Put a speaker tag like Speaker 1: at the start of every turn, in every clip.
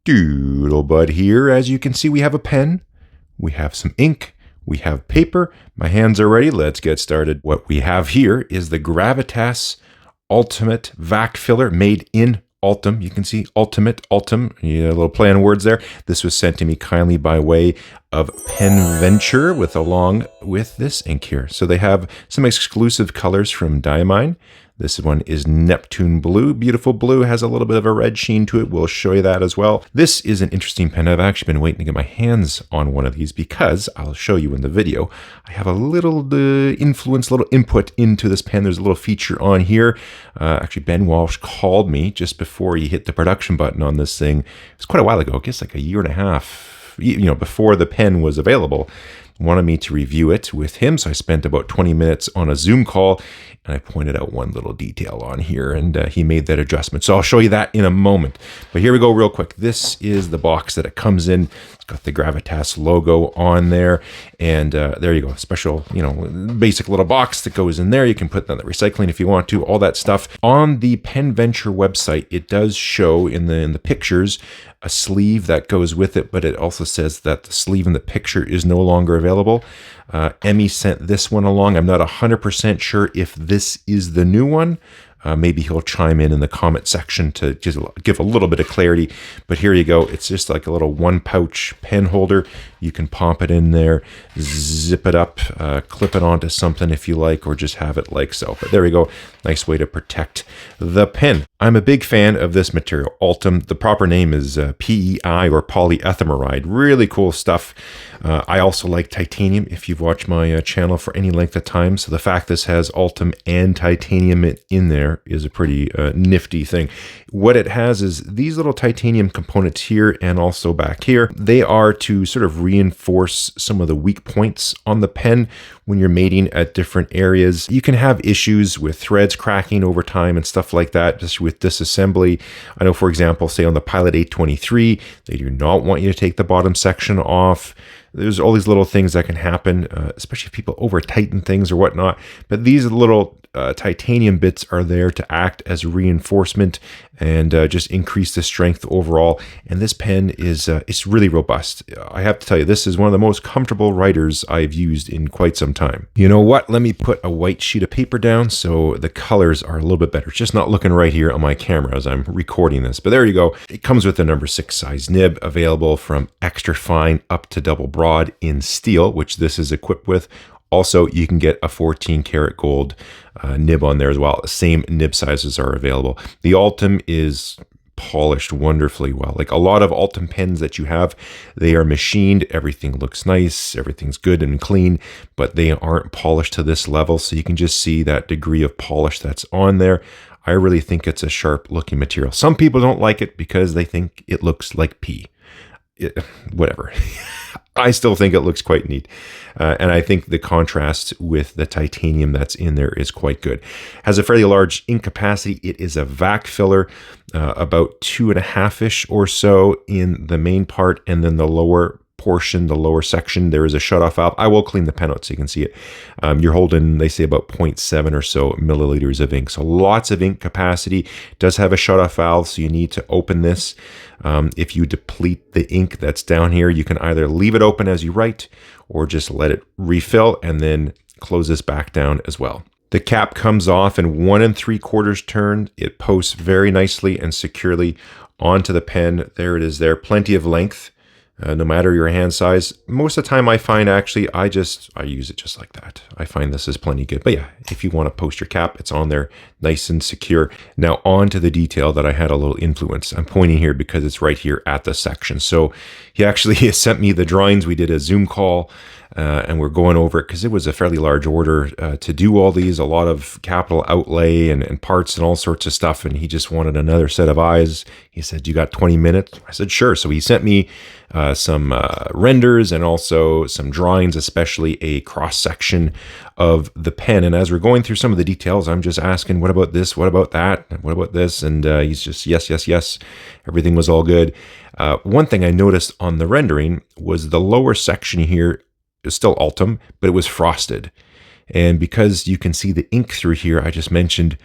Speaker 1: Doodlebud here. As you can see, we have a pen, we have some ink, we have paper. My hands are ready. Let's get started. What we have here is the Gravitas Ultemate Vac Filler made in Ultim. You can see Ultimate, Ultim, a little play on words there. This was sent to me kindly by way of Pen Venture along with this ink here. So they have some exclusive colors from Diamine. This one is Neptune Blue. Beautiful blue, has a little bit of a red sheen to it. We'll show you that as well. This is an interesting pen. I've actually been waiting to get my hands on one of these because I'll show you in the video. I have a little influence, little input into this pen. There's a little feature on here. Actually, Ben Walsh called me just before he hit the production button on this thing. It was quite a while ago, I guess like a year and a half, before the pen was available. Wanted me to review it with him, so I spent about 20 minutes on a Zoom call, and I pointed out one little detail on here, and he made that adjustment. So I'll show you that in a moment. But here we go real quick. This is the box that it comes in. It's got the Gravitas logo on there, and there you go. Special, basic little box that goes in there. You can put that in the recycling if you want to, all that stuff. On the Pen Venture website, it does show in the pictures a sleeve that goes with it, but it also says that the sleeve in the picture is no longer available. Emmy sent this one along. I'm not 100% sure if this is the new one. Maybe he'll chime in the comment section to just give a little bit of clarity. But here you go. It's just like a little one pouch pen holder. You can pop it in there, zip it up, clip it onto something if you like, or just have it like so. But there we go. Nice way to protect the pen. I'm a big fan of this material, Ultim. The proper name is PEI or polyethymeride. Really cool stuff. I also like titanium if you've watched my channel for any length of time. So the fact this has Ultim and titanium in there is a pretty nifty thing. What it has is these little titanium components here and also back here. They are to sort of reinforce some of the weak points on the pen when you're mating at different areas. You can have issues with threads cracking over time and stuff like that, just with disassembly. I know, for example, say on the Pilot 823, they do not want you to take the bottom section off. There's all these little things that can happen, especially if people over tighten things or whatnot. But these little titanium bits are there to act as reinforcement and just increase the strength overall. And this pen is it's really robust. I have to tell you, this is one of the most comfortable writers I've used in quite some time. You know what? Let me put a white sheet of paper down so the colors are a little bit better. It's just not looking right here on my camera as I'm recording this. But there you go. It comes with a number 6 size nib, available from extra fine up to double broad in steel, which this is equipped with. Also, you can get a 14 karat gold nib on there as well. The same nib sizes are available. The Ultim is polished wonderfully well. Like a lot of Ultim pens that you have, they are machined. Everything looks nice. Everything's good and clean, but they aren't polished to this level. So you can just see that degree of polish that's on there. I really think it's a sharp looking material. Some people don't like it because they think it looks like pee. Whatever. I still think it looks quite neat. And I think the contrast with the titanium that's in there is quite good. Has a fairly large ink capacity. It is a vac filler, about 2.5-ish or so in the main part, and then the lower portion, the lower section, there is a shutoff valve. I will clean the pen out so you can see it. You're holding, they say, about 0.7 or so milliliters of ink. So lots of ink capacity. It does have a shutoff valve, so you need to open this. If you deplete the ink that's down here, you can either leave it open as you write or just let it refill and then close this back down as well. The cap comes off in 1 3/4 turn. It posts very nicely and securely onto the pen. There it is there. Plenty of length. No matter your hand size. Most of the time I find actually I use it just like that. I find this is plenty good. But yeah, if you want to post your cap, it's on there nice and secure. Now on to the detail that I had a little influence. I'm pointing here because it's right here at the section. So he actually sent me the drawings. We did a Zoom call and we're going over it because it was a fairly large order to do all these, a lot of capital outlay and parts and all sorts of stuff. And he just wanted another set of eyes. He said, "You got 20 minutes?" I said, "Sure." So he sent me some renders and also some drawings, especially a cross section of the pen. And as we're going through some of the details, I'm just asking, what about this? What about that? What about this? And he's just, yes, yes, yes. Everything was all good. One thing I noticed on the rendering was the lower section here is still Ultim, but it was frosted. And because you can see the ink through here, I just mentioned,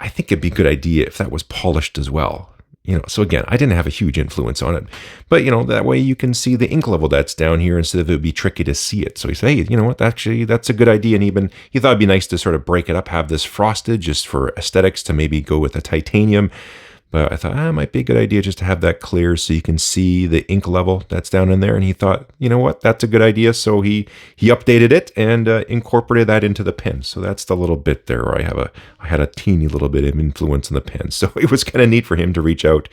Speaker 1: I think it'd be a good idea if that was polished as well. So again, I didn't have a huge influence on it, but that way you can see the ink level that's down here instead of it would be tricky to see it. So he said, hey, you know what, actually, that's a good idea. And even he thought it'd be nice to sort of break it up, have this frosted just for aesthetics, to maybe go with a titanium. But I thought, it might be a good idea just to have that clear so you can see the ink level that's down in there. And he thought, you know what, that's a good idea. So he updated it and incorporated that into the pen. So that's the little bit there where I had a teeny little bit of influence in the pen. So it was kind of neat for him to reach out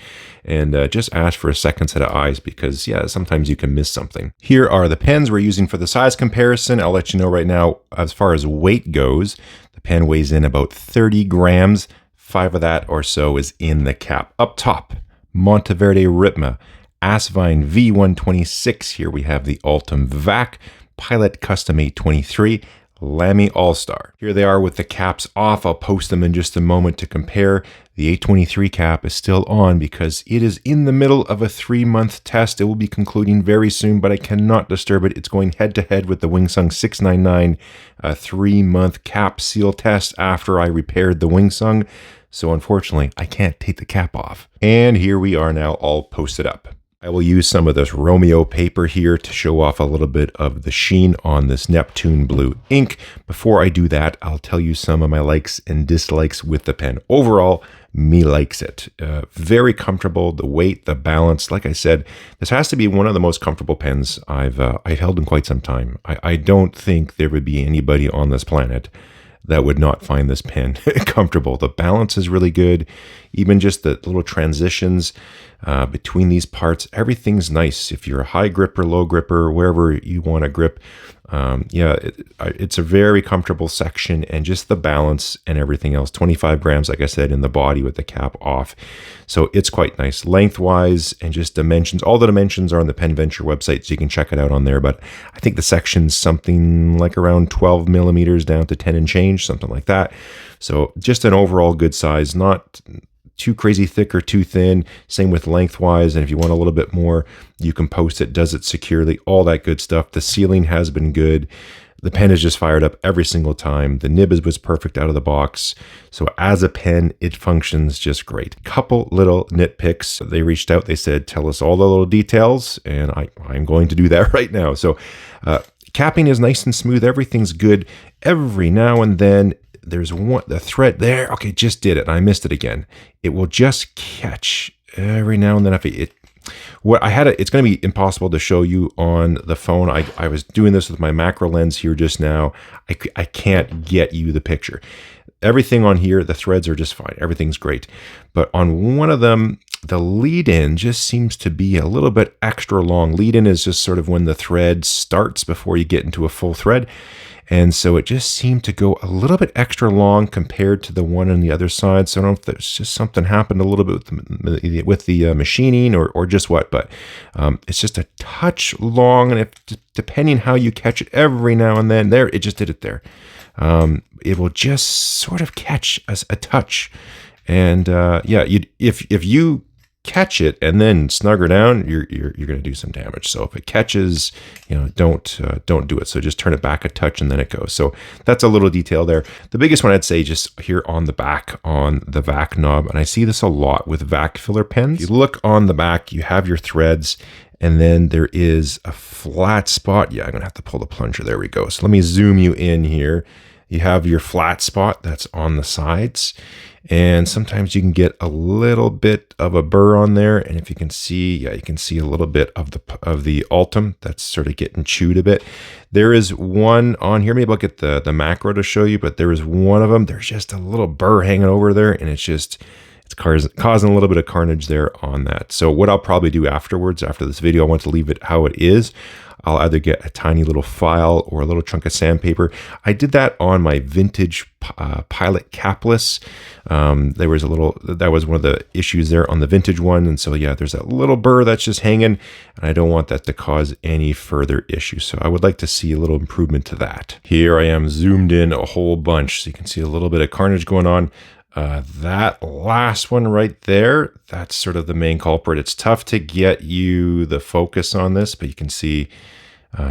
Speaker 1: and just ask for a second set of eyes because, yeah, sometimes you can miss something. Here are the pens we're using for the size comparison. I'll let you know right now, as far as weight goes, the pen weighs in about 30 grams. 5 of that or so is in the cap. Up top, Monteverde Ritma, Asvine V126. Here we have the Ultem Vac, Pilot Custom 823, Lamy All-Star. Here they are with the caps off. I'll post them in just a moment to compare. The 823 cap is still on because it is in the middle of a 3-month test. It will be concluding very soon, but I cannot disturb it. It's going head-to-head with the Wingsung 699 3-month cap seal test after I repaired the Wingsung. So unfortunately, I can't take the cap off. And here we are now all posted up. I will use some of this Romeo paper here to show off a little bit of the sheen on this Neptune blue ink. Before I do that, I'll tell you some of my likes and dislikes with the pen. Overall, me likes it. Very comfortable, the weight, the balance. Like I said, this has to be one of the most comfortable pens I've held in quite some time. I don't think there would be anybody on this planet that would not find this pen comfortable. The balance is really good. Even just the little transitions between these parts, everything's nice. If you're a high gripper, low gripper, wherever you want to grip, it's a very comfortable section, and just the balance and everything else. 25 grams, like I said, in the body with the cap off. So it's quite nice. Lengthwise and just dimensions. All the dimensions are on the Pen Venture website, so you can check it out on there. But I think the section's something like around 12 millimeters down to 10 and change, something like that. So just an overall good size, not too crazy thick or too thin. Same with lengthwise. And if you want a little bit more, you can post it, does it securely, all that good stuff. The sealing has been good. The pen is just fired up every single time. The nib was perfect out of the box. So as a pen, it functions just great. Couple little nitpicks. They reached out, they said, tell us all the little details. And I'm going to do that right now. So capping is nice and smooth. Everything's good. Every now and then, there's the thread there. Okay, just did it. I missed it again. It will just catch every now and then. If it's going to be impossible to show you on the phone. I was doing this with my macro lens here just now. I can't get you the picture. Everything on here, the threads are just fine. Everything's great. But on one of them, the lead-in just seems to be a little bit extra long. Lead-in is just sort of when the thread starts before you get into a full thread. And so it just seemed to go a little bit extra long compared to the one on the other side. So I don't know if there's just something happened a little bit with the machining or just what, but it's just a touch long. And depending how you catch it every now and then, it just did it there. It will just sort of catch a touch. And if you catch it and then snug her down, you're going to do some damage. So if it catches, don't do it. So just turn it back a touch and then it goes. So that's a little detail there. The biggest one I'd say just here on the back on the vac knob, and I see this a lot with vac filler pens. If you look on the back, you have your threads, and then there is a flat spot. Yeah, I'm gonna have to pull the plunger. There we go. So let me zoom you in here. You have your flat spot that's on the sides, and sometimes you can get a little bit of a burr on there. And if you can see, you can see a little bit of the Ultem that's sort of getting chewed a bit. There is one on here. Maybe I'll get the macro to show you, but there is one of them. There's just a little burr hanging over there, and it's causing a little bit of carnage there on that. So what I'll probably do afterwards, after this video, I want to leave it how it is. I'll either get a tiny little file or a little chunk of sandpaper. I did that on my vintage Pilot capless. That was one of the issues there on the vintage one. And so, yeah, there's that little burr that's just hanging, and I don't want that to cause any further issues. So I would like to see a little improvement to that. Here I am zoomed in a whole bunch, so you can see a little bit of carnage going on. That last one right there, that's sort of the main culprit. It's tough to get you the focus on this, but you can see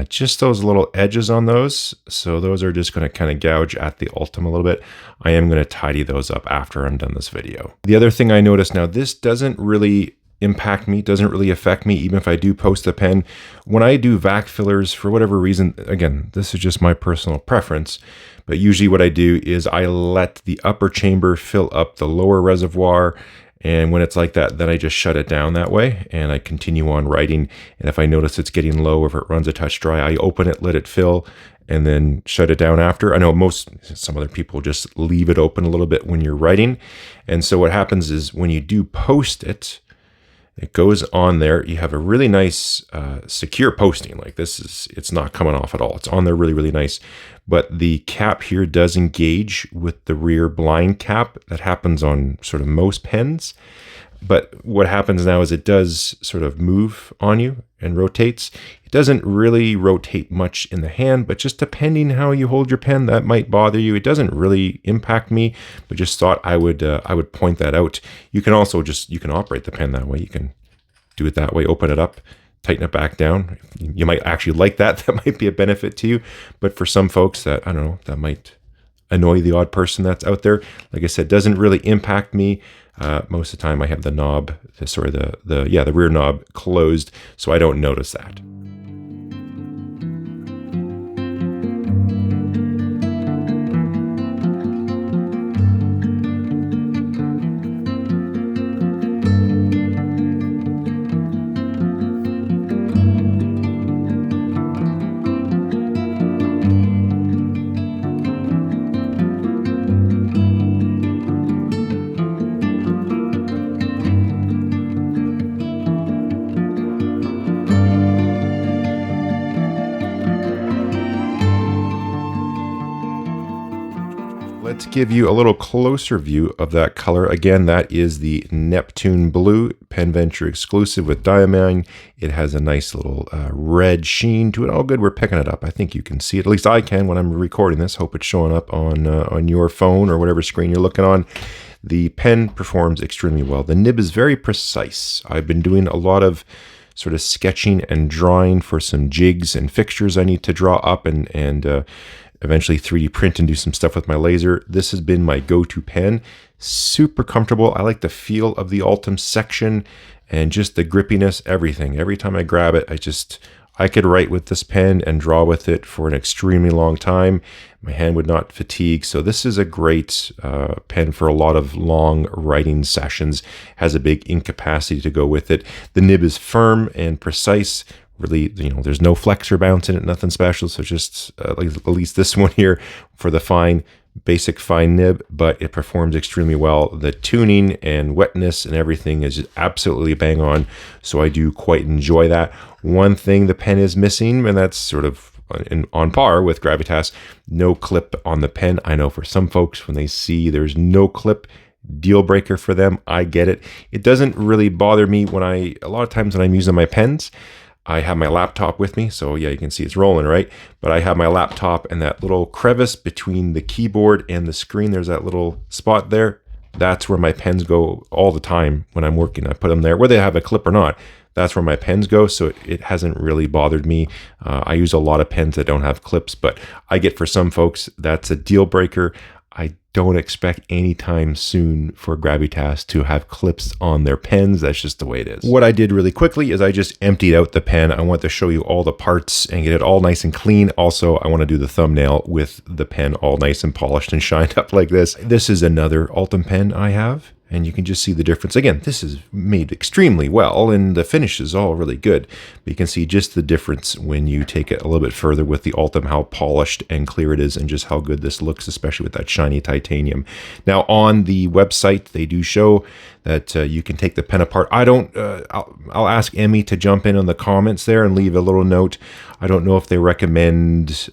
Speaker 1: just those little edges on those. So those are just going to kind of gouge at the Ultem a little bit. I am going to tidy those up after I'm done this video. The other thing I noticed, now this doesn't really impact me, doesn't really affect me, even if I do post the pen. When I do vac fillers, for whatever reason, again, this is just my personal preference, but usually what I do is I let the upper chamber fill up the lower reservoir, and when it's like that, then I just shut it down that way and I continue on writing. And if I notice it's getting low, if it runs a touch dry, I open it, let it fill, and then shut it down after. I know some other people just leave it open a little bit when you're writing. And so what happens is when you do post it, it goes on there. You have a really nice secure posting. Like it's not coming off at all. It's on there really, really nice. But the cap here does engage with the rear blind cap. That happens on sort of most pens. But what happens now is it does sort of move on you and rotates. It doesn't really rotate much in the hand, but just depending how you hold your pen, that might bother you. It doesn't really impact me, but just thought I would point that out. You can also you can operate the pen that way. You can do it that way, open it up, tighten it back down. You might actually like that. That might be a benefit to you. But for some folks that, I don't know, that might annoy the odd person that's out there. Like I said, doesn't really impact me. Most of the time I have the knob, the rear knob closed, so I don't notice that. Let's give you a little closer view of that color. Again, that is the Neptune Blue Pen Venture exclusive with diamine. It has a nice little red sheen to it. All good, we're picking it up. I think you can see it. At least I can when I'm recording this. Hope it's showing up on your phone or whatever screen you're looking on. The pen performs extremely well. The nib is very precise. I've been doing a lot of sort of sketching and drawing for some jigs and fixtures I need to draw up and eventually 3D print and do some stuff with my laser. This has been my go-to pen. Super comfortable. I like the feel of the Ultem section and just the grippiness, everything. Every time I grab it, I could write with this pen and draw with it for an extremely long time. My hand would not fatigue. So this is a great pen for a lot of long writing sessions. Has a big ink capacity to go with it. The nib is firm and precise. Really, there's no flex or bounce in it, nothing special. So just at least this one here for the basic fine nib, but it performs extremely well. The tuning and wetness and everything is absolutely bang on. So I do quite enjoy that. One thing the pen is missing, and that's sort of on par with Gravitas, no clip on the pen. I know for some folks, when they see there's no clip, deal breaker for them. I get it. It doesn't really bother me a lot of times when I'm using my pens, I have my laptop with me, so yeah, you can see it's rolling, right? But I have my laptop and that little crevice between the keyboard and the screen, there's that little spot there. That's where my pens go all the time when I'm working. I put them there, whether they have a clip or not. That's where my pens go, so it hasn't really bothered me. I use a lot of pens that don't have clips, but I get for some folks, that's a deal breaker. I don't expect anytime soon for Gravitas to have clips on their pens. That's just the way it is. What I did really quickly is I just emptied out the pen. I want to show you all the parts and get it all nice and clean. Also, I want to do the thumbnail with the pen all nice and polished and shined up like this. This is another Ultem pen I have. And you can just see the difference. Again, this is made extremely well and the finish is all really good. But you can see just the difference when you take it a little bit further with the Ultem, how polished and clear it is and just how good this looks, especially with that shiny titanium. Now on the website, they do show that you can take the pen apart. I'll ask Emmy to jump in on the comments there and leave a little note. I don't know if they recommend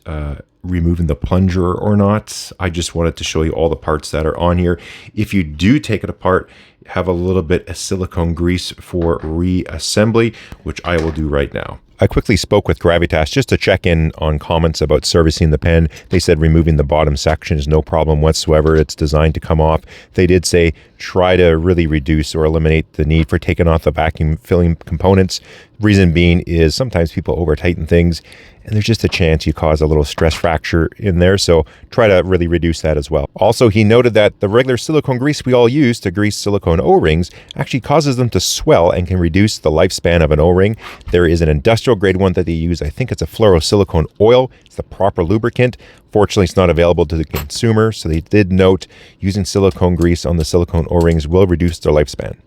Speaker 1: removing the plunger or not. I just wanted to show you all the parts that are on here. If you do take it apart, have a little bit of silicone grease for reassembly, which I will do right now. I quickly spoke with Gravitas just to check in on comments about servicing the pen. They said removing the bottom section is no problem whatsoever. It's designed to come off. They did say try to really reduce or eliminate the need for taking off the vacuum filling components. Reason being is sometimes people over tighten things and there's just a chance you cause a little stress fracture in there. So try to really reduce that as well. Also, he noted that the regular silicone grease we all use to grease silicone O-rings actually causes them to swell and can reduce the lifespan of an O-ring. There is an industrial grade one that they use. I think it's a fluorosilicone oil. It's the proper lubricant. Fortunately, it's not available to the consumer. So they did note using silicone grease on the silicone O-rings will reduce their lifespan.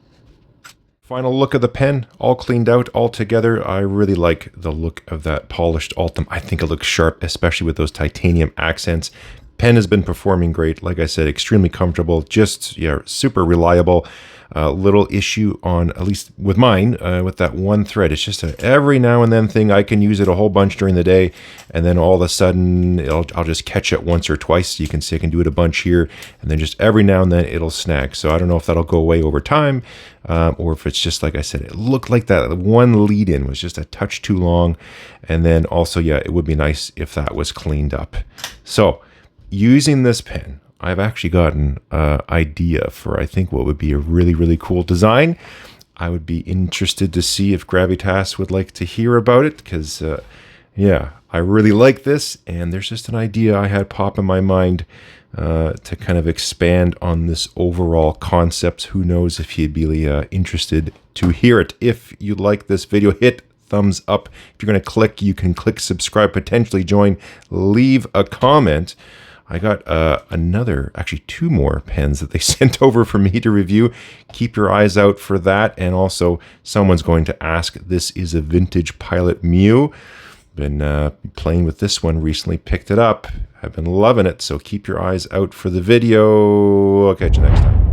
Speaker 1: Final look of the pen, all cleaned out, all together. I really like the look of that polished Ultim. I think it looks sharp, especially with those titanium accents. Pen has been performing great. Like I said, extremely comfortable, just super reliable. Little issue on, at least with mine, with that one thread. It's just a every now and then thing. I can use it a whole bunch during the day, and then all of a sudden I'll just catch it once or twice. You can see I can do it a bunch here, and then just every now and then it'll snag. So I don't know if that'll go away over time, or if it's just like I said, it looked like that one lead in was just a touch too long. And then also, yeah, it would be nice if that was cleaned up. So using this pen, I've actually gotten an idea for, I think, what would be a really, really cool design. I would be interested to see if Gravitas would like to hear about it, because, yeah, I really like this, and there's just an idea I had pop in my mind to kind of expand on this overall concept. Who knows if you'd be interested to hear it. If you like this video, hit thumbs up. If you're going to click, you can click subscribe, potentially join, leave a comment. I got actually two more pens that they sent over for me to review. Keep your eyes out for that. And also, someone's going to ask, this is a vintage Pilot Mew. Been playing with this one recently, picked it up. I've been loving it, so keep your eyes out for the video. I'll catch you next time.